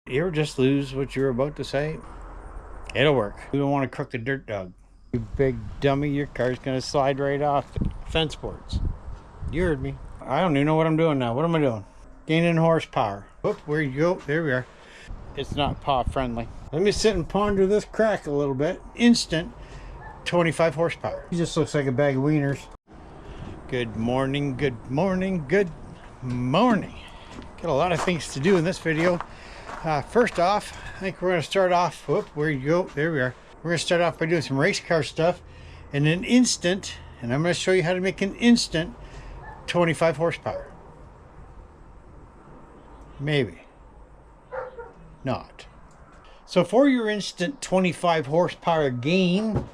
You ever just lose what you were about to say? It'll work. We don't want to crook the dirt dog. You big dummy, your car's gonna slide right off the fence boards. You heard me. I don't even know what I'm doing now. What am I doing? Gaining horsepower. Whoop, where you go? There we are. It's not paw friendly. Let me sit and ponder this crack a little bit. Instant 25 horsepower. He just looks like a bag of wieners. Good morning, good morning, good morning. Got a lot of things to do in this video. First off, I think we're going to start off, whoop, where you go, there we are. We're going to start off by doing some race car stuff and an instant, and I'm going to show you how to make an instant 25 horsepower. Maybe. Not. So for your instant 25 horsepower gain,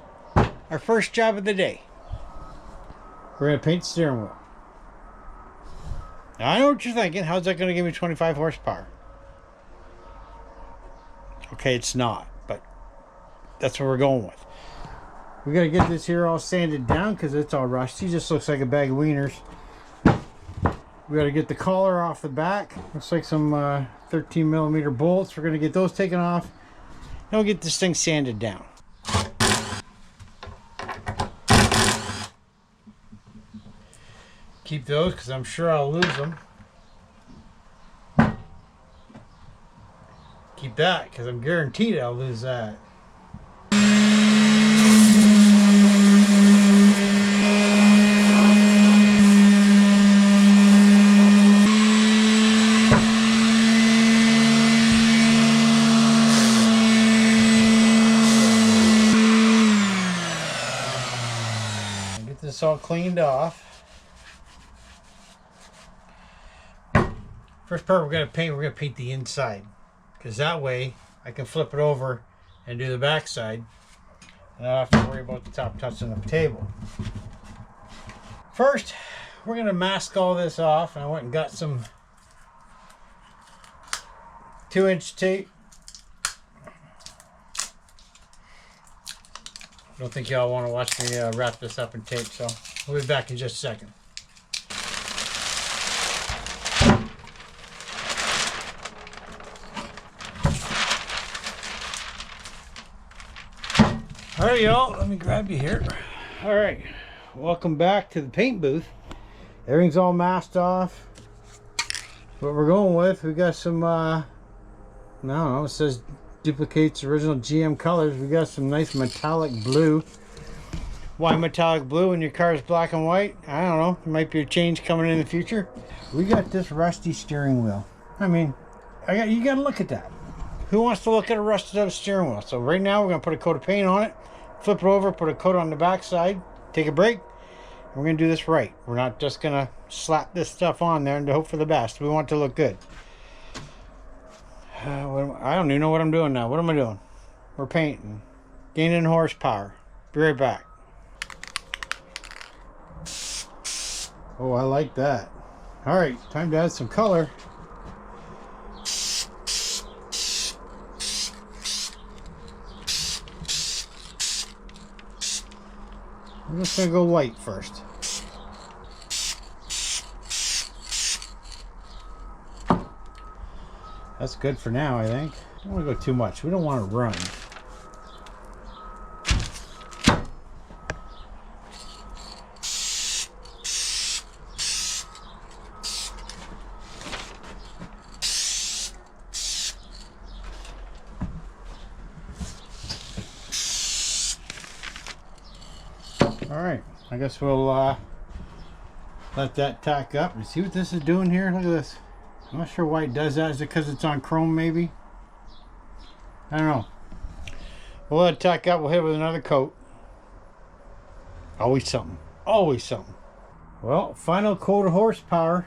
our first job of the day, we're going to paint the steering wheel. Now I know what you're thinking, how's that going to give me 25 horsepower? Okay, it's not, but that's what we're going with. We got to get this here all sanded down because it's all rusty. It just looks like a bag of wieners. We got to get the collar off the back. Looks like some 13 millimeter bolts. We're going to get those taken off. Then we'll get this thing sanded down. Keep those because I'm sure I'll lose them. Keep that because I'm guaranteed I'll lose that. Get this all cleaned off. First part we're going to paint the inside. Because that way I can flip it over and do the back side and I don't have to worry about the top touching the table. First, we're going to mask all this off, and I went and got some 2-inch tape. I don't think y'all want to watch me wrap this up in tape, so we'll be back in just a second. Alright y'all, let me grab you here. Alright, welcome back to the paint booth. Everything's all masked off. What we're going with, we got some, I don't know, it says duplicates original GM colors. We got some nice metallic blue. Why metallic blue when your car is black and white? I don't know, there might be a change coming in the future. We got this rusty steering wheel. I mean, you gotta look at that. Who wants to look at a rusted out steering wheel? So right now we're gonna put a coat of paint on it. Flip it over, put a coat on the back side, take a break, and we're going to do this right. We're not just going to slap this stuff on there and hope for the best. We want it to look good. I don't even know what I'm doing now. What am I doing? We're painting. Gaining horsepower. Be right back. Oh, I like that. Alright, time to add some color. I'm just going to go light first. That's good for now, I think. I don't want to go too much. We don't want to run. Alright, I guess we'll let that tack up and see what this is doing here. Look at this. I'm not sure why it does that. Is it because it's on chrome maybe? I don't know. We'll let it tack up. We'll hit it with another coat. Always something. Always something. Well, final coat of horsepower.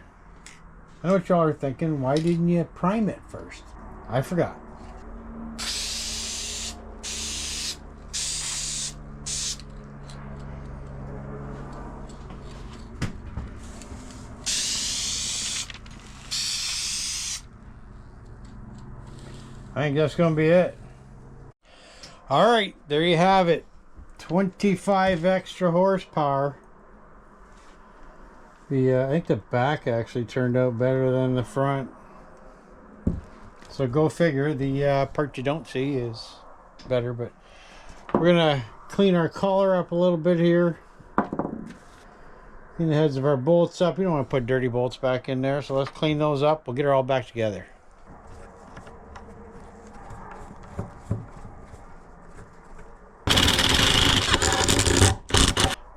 I know what y'all are thinking. Why didn't you prime it first? I forgot. I think that's going to be it. Alright, there you have it. 25 extra horsepower. I think the back actually turned out better than the front. So go figure, the part you don't see is better, but we're gonna clean our collar up a little bit here. Clean the heads of our bolts up. You don't want to put dirty bolts back in there, so let's clean those up. We'll get her all back together.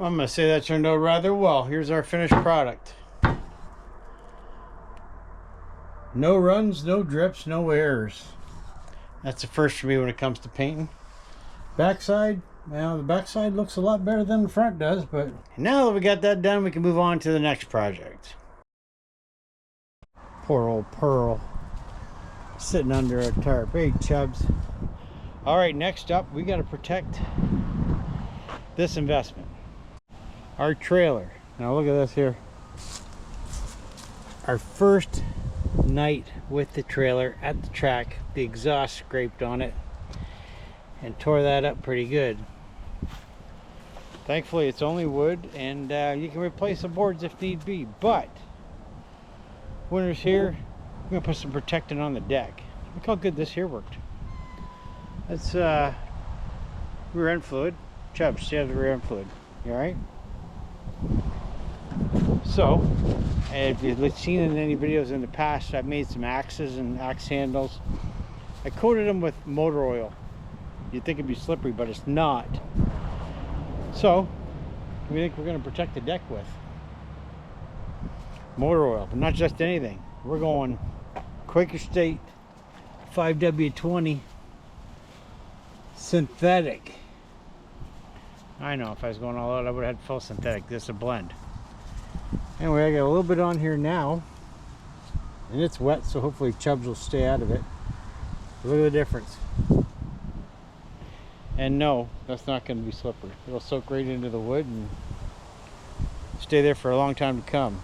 I'm gonna say that turned out rather well. Here's our finished product. No runs, no drips, no errors. That's the first for me when it comes to painting. Backside, well, the backside looks a lot better than the front does, but now that we got that done, we can move on to the next project. Poor old Pearl, sitting under a tarp. Hey, Chubbs. All right, next up, we got to protect this investment. Our trailer. Now look at this here. Our first night with the trailer at the track, the exhaust scraped on it and tore that up pretty good. Thankfully it's only wood, and you can replace the boards if need be, but winter's here. I'm gonna put some protectant on the deck. Look how good this here worked. That's rear end fluid. Chubb, stay out of the rear end fluid. You all right? So, if you've seen in any videos in the past, I've made some axes and axe handles. I coated them with motor oil. You'd think it'd be slippery, but it's not. So, we think we're going to protect the deck with motor oil, but not just anything. We're going Quaker State 5W20 synthetic. I know if I was going all out, I would have had full synthetic. This is a blend. Anyway, I got a little bit on here now, and it's wet, so hopefully Chubbs will stay out of it. Look at the difference. And no, that's not going to be slippery. It'll soak right into the wood and stay there for a long time to come.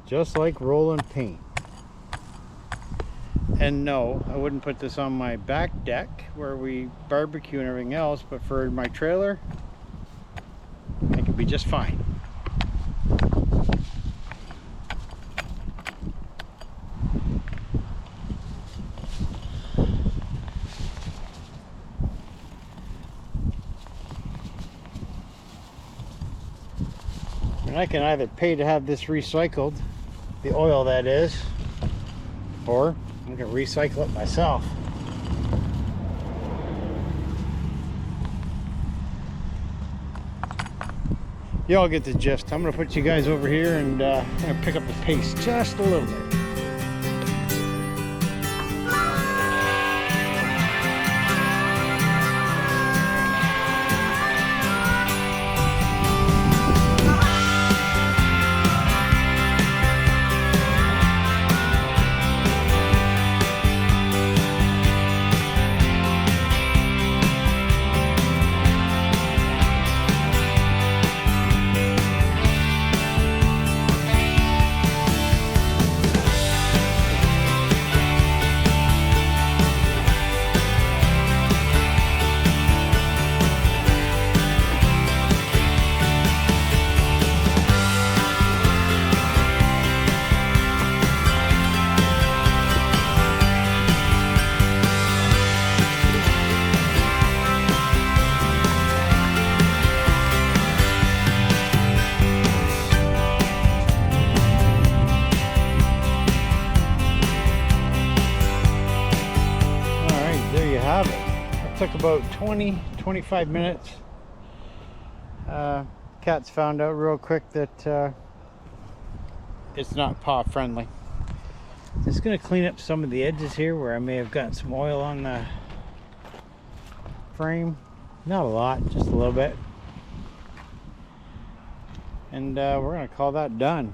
Just like rolling paint. And no, I wouldn't put this on my back deck where we barbecue and everything else, but for my trailer, it could be just fine. And I can either pay to have this recycled, the oil that is, or I'm going to recycle it myself. You all get the gist. I'm going to put you guys over here, and I'm going to pick up the pace just a little bit. Took about 20-25 minutes. Cats found out real quick that it's not paw friendly. Just gonna clean up some of the edges here where I may have gotten some oil on the frame. Not a lot, just a little bit. And we're gonna call that done.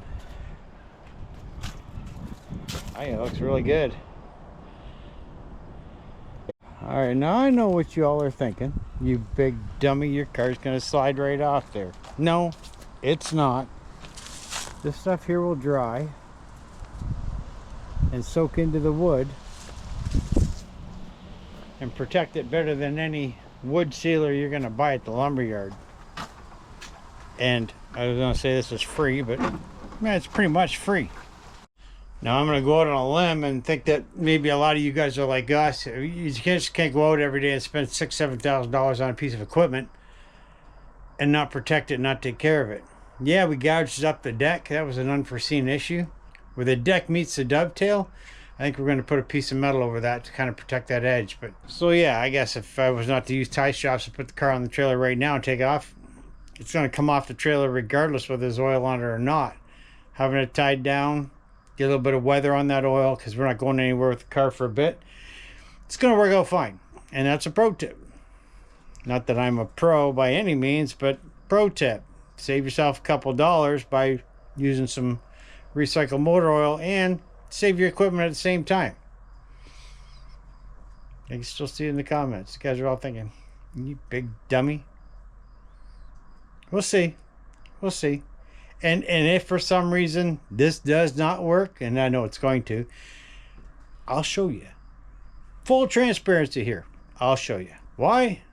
I think it looks really good. Alright, now I know what you all are thinking. You big dummy, your car's gonna slide right off there. No, it's not. This stuff here will dry and soak into the wood and protect it better than any wood sealer you're gonna buy at the lumberyard. And I was gonna say this is free, but man, it's pretty much free. Now I'm gonna go out on a limb and think that maybe a lot of you guys are like us. You just can't go out every day and spend $6,000-7,000 on a piece of equipment and not protect it, not take care of it. Yeah, we gouged up the deck. That was an unforeseen issue. Where the deck meets the dovetail, I think we're going to put a piece of metal over that to kind of protect that edge. But so yeah, I guess if I was not to use tie straps to put the car on the trailer right now and take off, it's going to come off the trailer regardless whether there's oil on it or not. Having it tied down, get a little bit of weather on that oil because we're not going anywhere with the car for a bit. It's going to work out fine. And that's a pro tip. Not that I'm a pro by any means, but pro tip. Save yourself a couple dollars by using some recycled motor oil and save your equipment at the same time. I can still see it in the comments. You guys are all thinking, you big dummy. We'll see. We'll see. And if for some reason this does not work, and I know it's going to, I'll show you. Full transparency here. I'll show you. Why?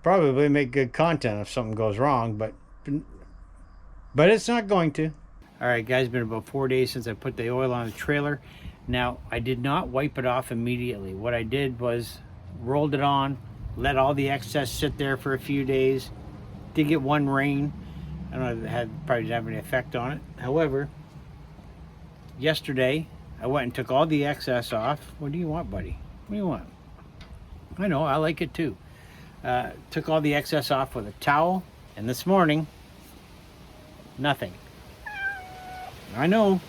Probably make good content if something goes wrong, but it's not going to. All right, guys, been about 4 days since I put the oil on the trailer. Now, I did not wipe it off immediately. What I did was rolled it on, let all the excess sit there for a few days. Did get one rain. I don't know if it probably didn't have any effect on it. However, yesterday, I went and took all the excess off. What do you want, buddy? What do you want? I know, I like it too. Took all the excess off with a towel, and this morning, nothing. I know,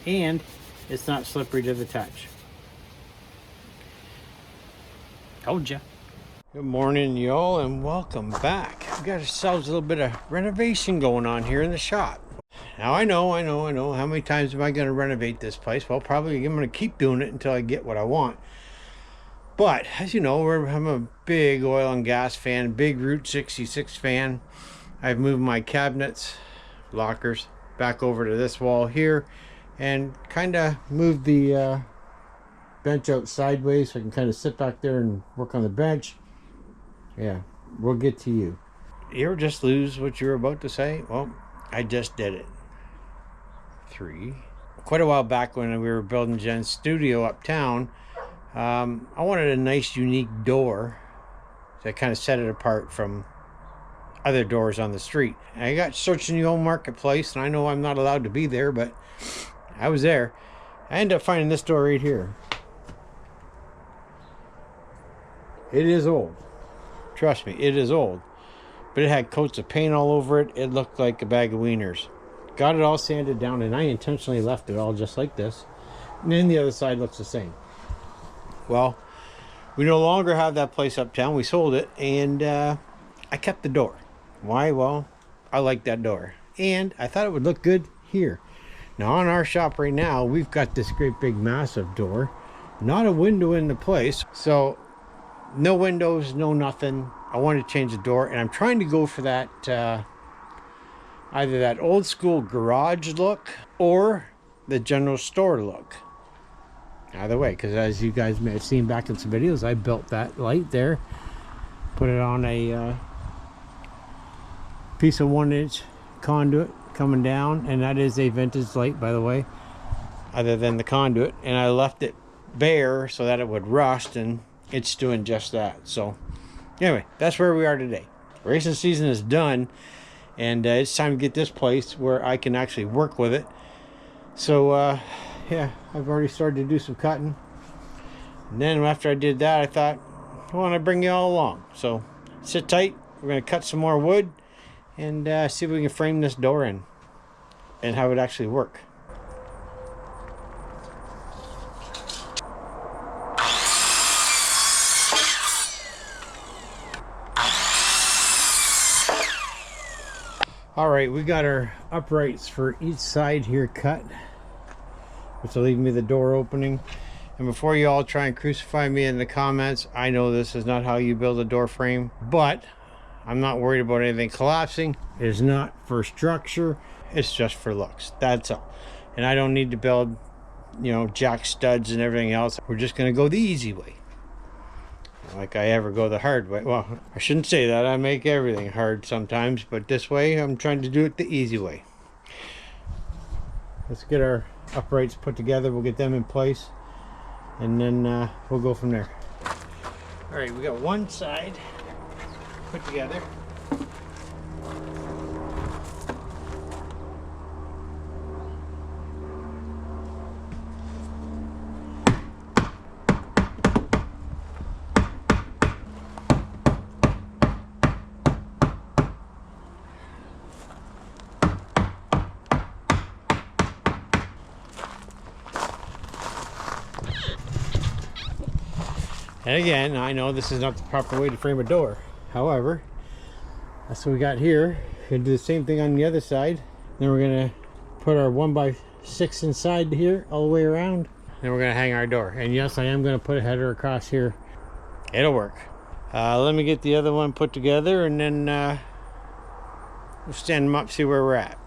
and it's not slippery to the touch. Told you. Good morning, y'all, and welcome back. We got ourselves a little bit of renovation going on here in the shop. Now, I know. How many times am I going to renovate this place? Well, probably I'm going to keep doing it until I get what I want. But, as you know, I'm a big oil and gas fan, big Route 66 fan. I've moved my cabinets, lockers, back over to this wall here and kind of moved the bench out sideways so I can kind of sit back there and work on the bench. Yeah, we'll get to you. You ever just lose what you're about to say? Well, I just did it. Quite a while back when we were building Jen's studio uptown, I wanted a nice unique door that kind of set it apart from other doors on the street. And I got searching the old marketplace, and I know I'm not allowed to be there, but I was there. I ended up finding this door right here. It is old. Trust me, it is old. But it had coats of paint all over it. It looked like a bag of wieners. Got it all sanded down, and I intentionally left it all just like this. And then the other side looks the same. Well, we no longer have that place uptown. We sold it, and I kept the door. Why? Well, I like that door. And I thought it would look good here. Now, on our shop right now, we've got this great big massive door. Not a window in the place. So, no windows, no nothing. I wanted to change the door, and I'm trying to go for that, either that old school garage look or the general store look. Either way, because as you guys may have seen back in some videos, I built that light there. Put it on a piece of 1-inch conduit coming down, and that is a vintage light, by the way, other than the conduit. And I left it bare so that it would rust, and it's doing just that. So anyway, that's where we are today. Racing season is done, and it's time to get this place where I can actually work with it. So yeah, I've already started to do some cutting, and then after I did that, I thought I want to bring you all along. So sit tight, we're going to cut some more wood and see if we can frame this door in and how it actually work. All right, we got our uprights for each side here cut, which will leave me the door opening. And before you all try and crucify me in the comments, I know this is not how you build a door frame, but I'm not worried about anything collapsing. It is not for structure, it's just for looks. That's all. And I don't need to build, you know, jack studs and everything else. We're just gonna go the easy way. like I ever go the hard way. Well, I shouldn't say that. I make everything hard sometimes, but this way I'm trying to do it the easy way. Let's get our uprights put together. We'll get them in place, and then we'll go from there. All right, we got one side put together. And again, I know this is not the proper way to frame a door. However, that's what we got here. We're gonna do the same thing on the other side. Then we're gonna put our 1x6 inside here, all the way around. Then we're gonna hang our door. And yes, I am gonna put a header across here. It'll work. Let me get the other one put together, and then we'll stand them up, see where we're at.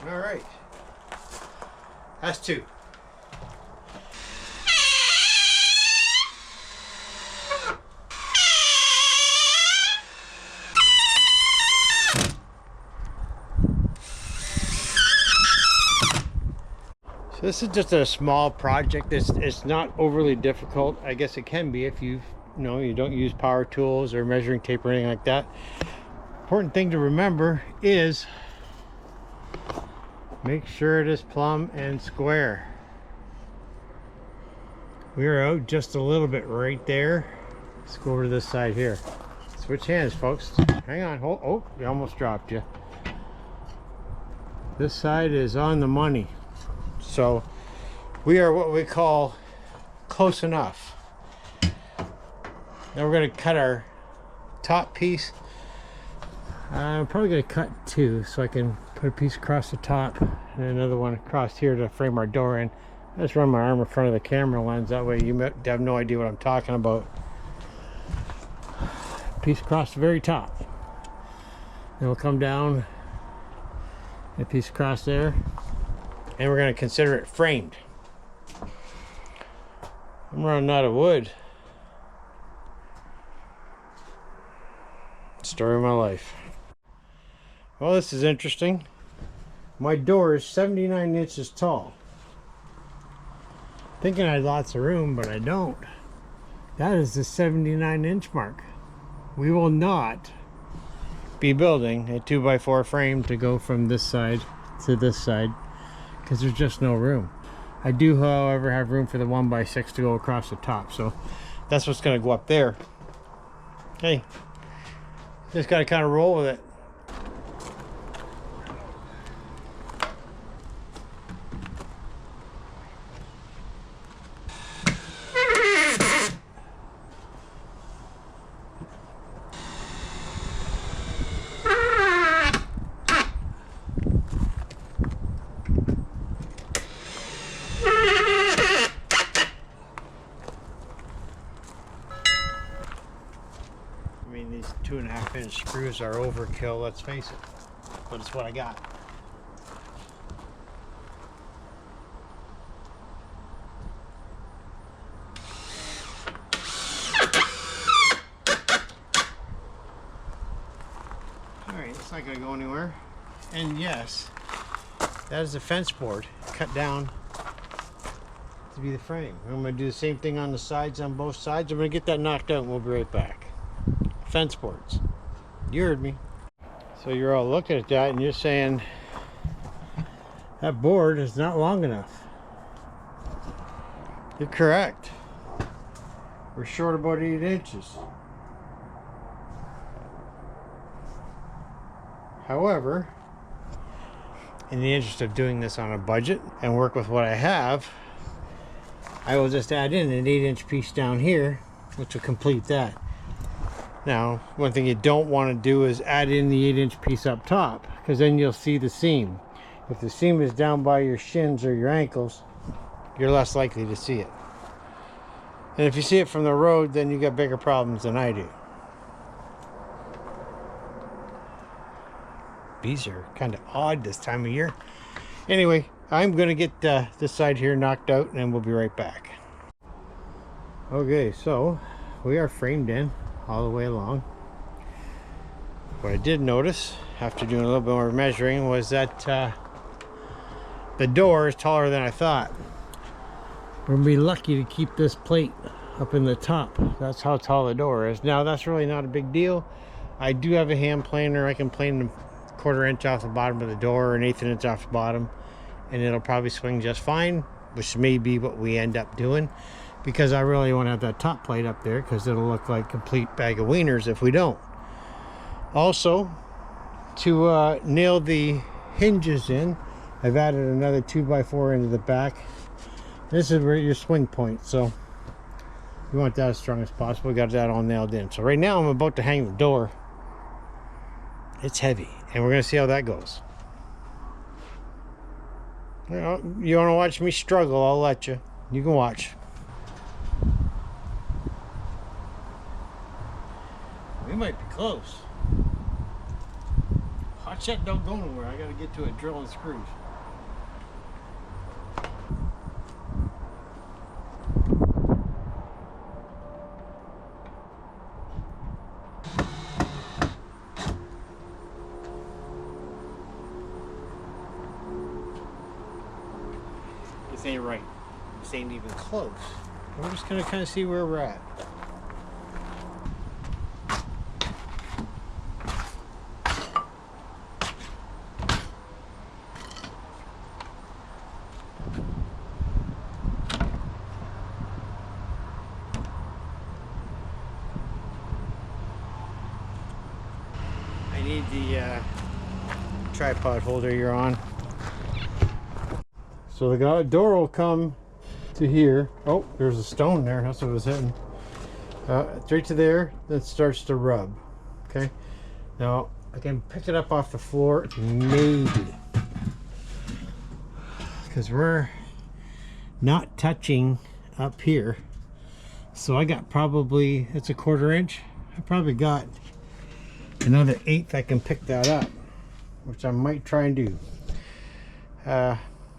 All right, that's two. So this is just a small project. It's not overly difficult. I guess it can be if you don't use power tools or measuring tape or anything like that. Important thing to remember is make sure it is plumb and square. We are out just a little bit right there. Let's go over to this side here. Switch hands, folks. Hang on. Hold. Oh, you almost dropped you. This side is on the money. So we are what we call close enough. Now we're going to cut our top piece. I'm probably going to cut two so I can put a piece across the top and another one across here to frame our door in. I just run my arm in front of the camera lens, that way you have no idea what I'm talking about. Piece across the very top. Then we'll come down, a piece across there, and we're going to consider it framed. I'm running out of wood. Story of my life. Well, this is interesting. My door is 79 inches tall. Thinking I had lots of room, but I don't. That is the 79-inch mark. We will not be building a 2x4 frame to go from this side to this side because there's just no room. I do, however, have room for the 1x6 to go across the top, so that's what's going to go up there. Hey, just got to kind of roll with it. I mean, these 2.5-inch screws are overkill, let's face it, but it's what I got. Alright, it's not going to go anywhere. And yes, that is a fence board cut down to be the frame. I'm going to do the same thing on the sides, on both sides. I'm going to get that knocked out and we'll be right back. Fence boards. You heard me. So you're all looking at that and you're saying that board is not long enough. You're correct. We're short about 8 inches. However, in the interest of doing this on a budget and work with what I have, I will just add in an 8-inch piece down here, which will complete that. Now, one thing you don't want to do is add in the 8-inch piece up top, because then you'll see the seam. If the seam is down by your shins or your ankles, you're less likely to see it. And if you see it from the road, then you got bigger problems than I do. Bees are kind of odd this time of year. Anyway, I'm going to get this side here knocked out, and we'll be right back. Okay, so we are framed in all the way along. What I did notice after doing a little bit more measuring was that the door is taller than I thought. We're gonna be lucky to keep this plate up in the top. That's how tall the door is. Now that's really not a big deal. I do have a hand planer. I can plane a 1/4 inch off the bottom of the door, or an 1/8 inch off the bottom, and it'll probably swing just fine, which may be what we end up doing, because I really want to have that top plate up there, because it'll look like a complete bag of wieners if we don't. Also, to nail the hinges in, I've added another 2x4 into the back. This is where your swing point, so you want that as strong as possible. Got that all nailed in. So right now I'm about to hang the door. It's heavy, and we're gonna see how that goes. You know, you want to watch me struggle, I'll let you. You can watch. We might be close. Hot shot don't go nowhere. I gotta get to a drill and screws. This ain't right. This ain't even close. We're just gonna kind of see where we're at. I need the tripod holder you're on. So the door will come to here. Oh, there's a stone there. That's what it was hitting. Straight to there, then starts to rub. Okay. Now I can pick it up off the floor, maybe, because we're not touching up here. So I got probably, it's a 1/4 inch. I probably got another 1/8 I can pick that up, which I might try and do.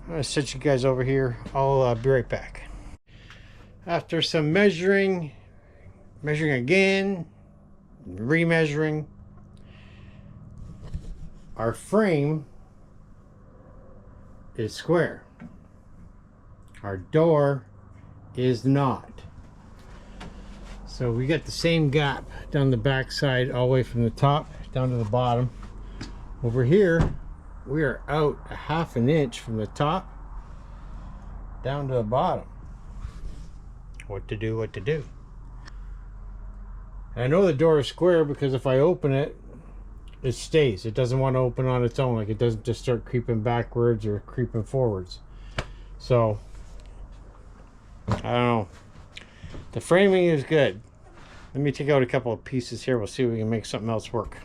I'm gonna set you guys over here. I'll be right back. After some measuring again, remeasuring, our frame is square. Our door is not. So we got the same gap down the back side, all the way from the top down to the bottom. Over here, we are out a 1/2 inch from the top down to the bottom. What to do, what to do. And I know the door is square because if I open it, it stays. It doesn't want to open on its own. Like, it doesn't just start creeping backwards or creeping forwards. So, I don't know. The framing is good. Let me take out a couple of pieces here. We'll see if we can make something else work.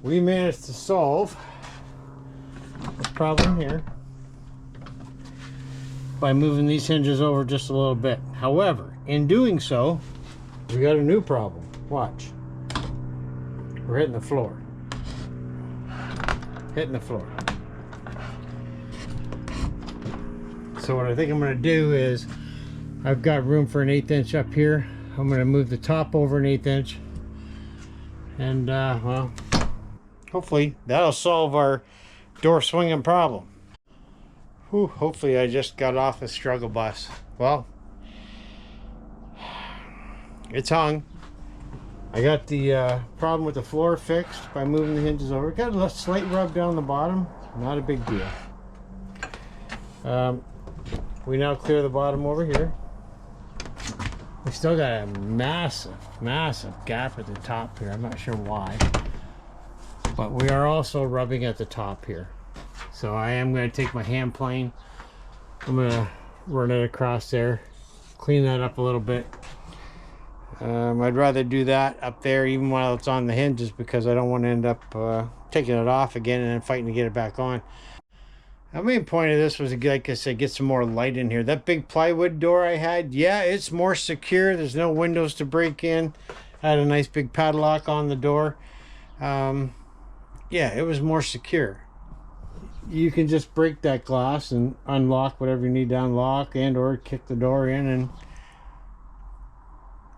We managed to solve this problem here by moving these hinges over just a little bit. However, in doing so, we got a new problem. Watch. We're hitting the floor. Hitting the floor. So what I think I'm going to do is, I've got room for an 1/8 inch up here. I'm going to move the top over an 1/8 inch. And, well, hopefully that'll solve our door swinging problem. Whew, hopefully I just got off the struggle bus. Well, it's hung. I got the problem with the floor fixed by moving the hinges over. Got a slight rub down the bottom. Not a big deal. We now clear the bottom over here. We still got a massive gap at the top here. I'm not sure why. But we are also rubbing at the top here. So I am going to take my hand plane. I'm going to run it across there, clean that up a little bit. I'd rather do that up there even while it's on the hinges, because I don't want to end up taking it off again and then fighting to get it back on. The main point of this was, like I said, get some more light in here. That big plywood door I had, yeah, it's more secure. There's no windows to break in. I had a nice big padlock on the door. Yeah, it was more secure. You can just break that glass and unlock whatever you need to unlock, and or kick the door in and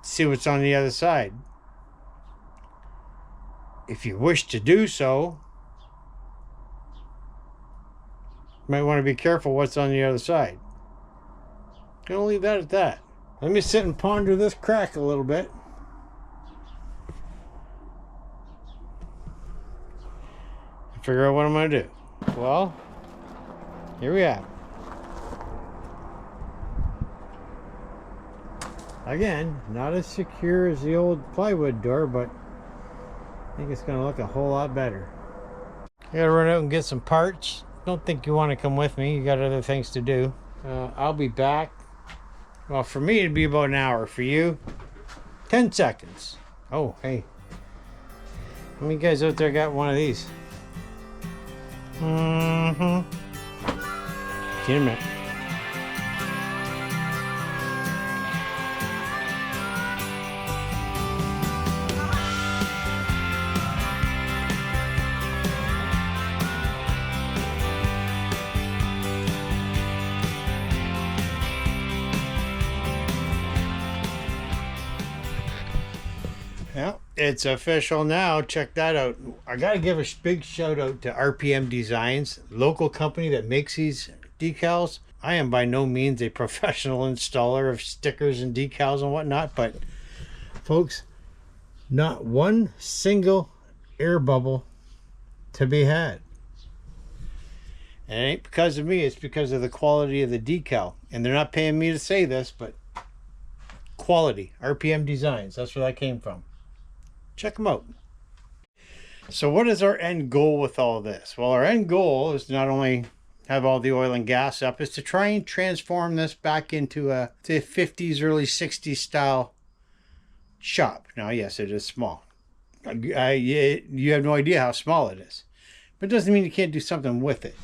see what's on the other side. If you wish to do so, you might want to be careful what's on the other side. Gonna leave that at that. Let me sit and ponder this crack a little bit. Figure out what I'm gonna do. Well, here we have it. Again, not as secure as the old plywood door, but I think it's gonna look a whole lot better. I gotta run out and get some parts. Don't think you want to come with me. You got other things to do. I'll be back. Well, for me it'd be about an hour. For you, 10 seconds. Oh, hey. How many guys out there got one of these? See you in a minute. Yeah, it's official now. Check that out. I gotta give a big shout out to RPM Designs, local company that makes these decals. I am by no means a professional installer of stickers and decals and whatnot, but folks, not one single air bubble to be had. And it ain't because of me, it's because of the quality of the decal. And they're not paying me to say this, but quality, RPM Designs, that's where that came from. Check them out. So what is our end goal with all this? Well, our end goal is to not only have all the oil and gas up, is to try and transform this back into a 50s, early 60s style shop. Now, yes, it is small. You have no idea how small it is. But it doesn't mean you can't do something with it.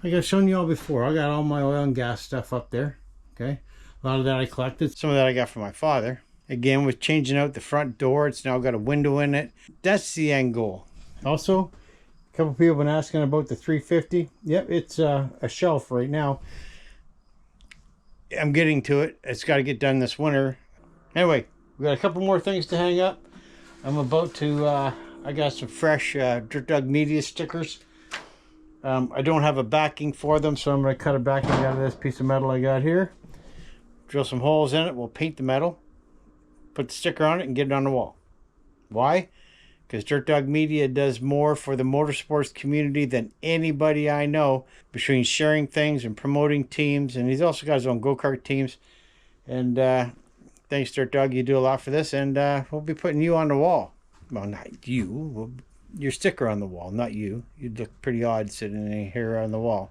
Like I've shown you all before, I got all my oil and gas stuff up there. Okay, a lot of that I collected. Some of that I got from my father. Again, with changing out the front door, it's now got a window in it. That's the end goal. Also, a couple people have been asking about the 350. Yep, it's a shelf right now. I'm getting to it. It's got to get done this winter. Anyway, we got a couple more things to hang up. I'm about to, I got some fresh Dirt Dog Media stickers. I don't have a backing for them, so I'm going to cut a backing out of this piece of metal I got here. Drill some holes in it. We'll paint the metal. Put the sticker on it and get it on the wall. Why? Because Dirt Dog Media does more for the motorsports community than anybody I know, between sharing things and promoting teams. And he's also got his own go-kart teams. And thanks, Dirt Dog, you do a lot for this. And we'll be putting you on the wall. Well, not you. Your sticker on the wall, not you. You'd look pretty odd sitting here on the wall.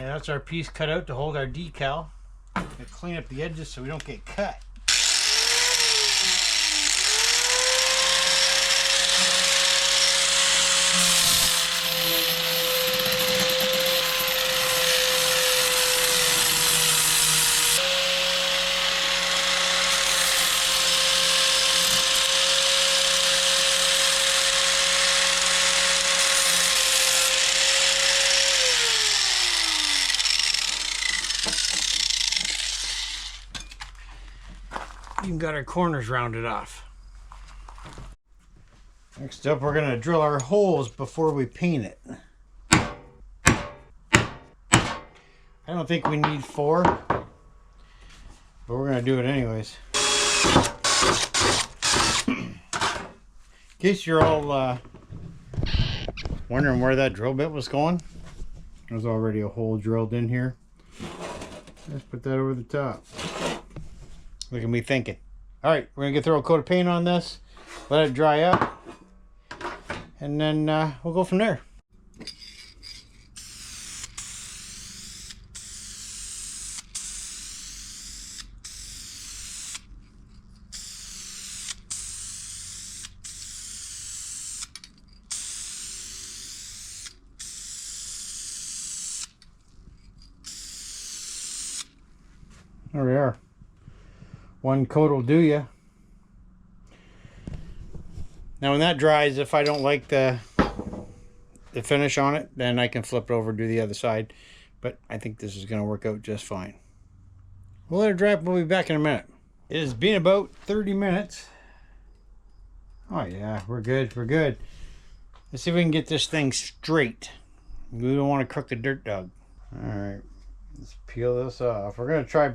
That's our piece cut out to hold our decal. And clean up the edges so we don't get cut. Even got our corners rounded off. Next up, we're going to drill our holes before we paint it. I don't think we need 4, but we're going to do it anyways. In case you're all wondering where that drill bit was going, there's already a hole drilled in here. Let's put that over the top. Look at me thinking. All right, we're gonna throw a coat of paint on this, let it dry up, and then we'll go from there. There we are. One coat will do ya. Now when that dries, if I don't like the finish on it, then I can flip it over and do the other side. But I think this is going to work out just fine. We'll let it dry up. We'll be back in a minute. It has been about 30 minutes. Oh yeah, we're good. We're good. Let's see if we can get this thing straight. We don't want to cook the dirt dog. All right. Let's peel this off. We're going to try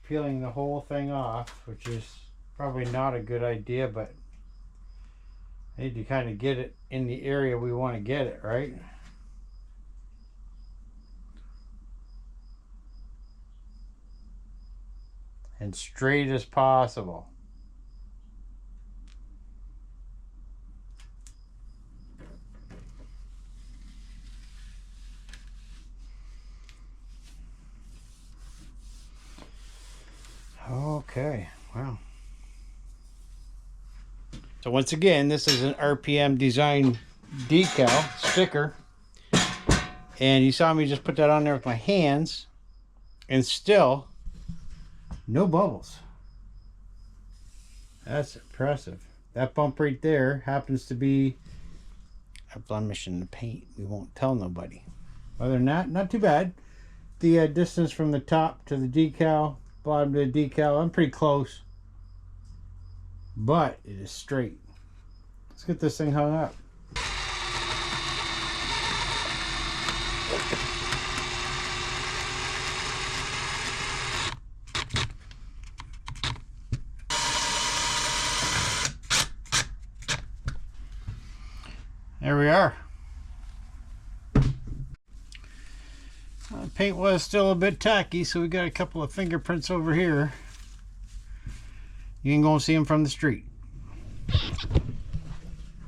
peeling the whole thing off, which is probably not a good idea, but I need to kind of get it in the area we want to get it, right? And straight as possible. Okay, wow. So once again, this is an RPM design decal sticker. And you saw me just put that on there with my hands. And still, no bubbles. That's impressive. That bump right there happens to be a blemish in the paint. We won't tell nobody. Other than that, not too bad. The distance from the top to the decal, bottom to the decal, I'm pretty close, but it is straight. Let's get this thing hung up. There we are. Paint was still a bit tacky, so we got a couple of fingerprints over here. You ain't gonna see them from the street.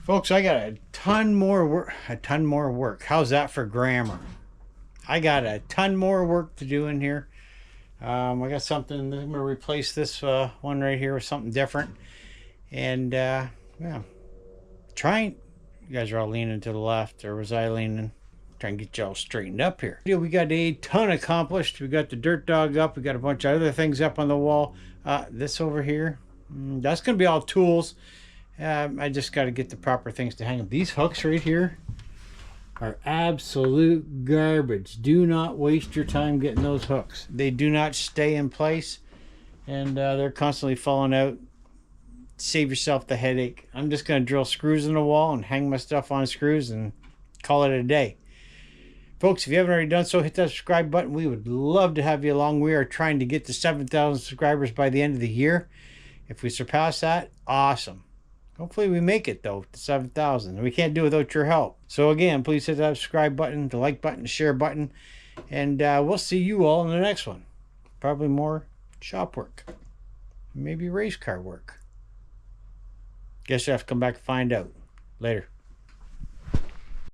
Folks, I got a ton more work. How's that for grammar? I got a ton more work to do in here. I got something, I'm gonna replace this one right here with something different. And yeah, trying. You guys are all leaning to the left, or was I leaning? Trying to get you all straightened up here. We got a ton accomplished. We got the dirt dog up. We got a bunch of other things up on the wall. This over here, that's going to be all tools. I just got to get the proper things to hang them. These hooks right here are absolute garbage. Do not waste your time getting those hooks. They do not stay in place, and they're constantly falling out. Save yourself the headache. I'm just going to drill screws in the wall and hang my stuff on screws and call it a day. Folks, if you haven't already done so, hit that subscribe button. We would love to have you along. We are trying to get to 7,000 subscribers by the end of the year. If we surpass that, awesome. Hopefully we make it, though, to 7,000. We can't do it without your help. So again, please hit that subscribe button, the like button, the share button. And we'll see you all in the next one. Probably more shop work. Maybe race car work. Guess you have to come back and find out. Later.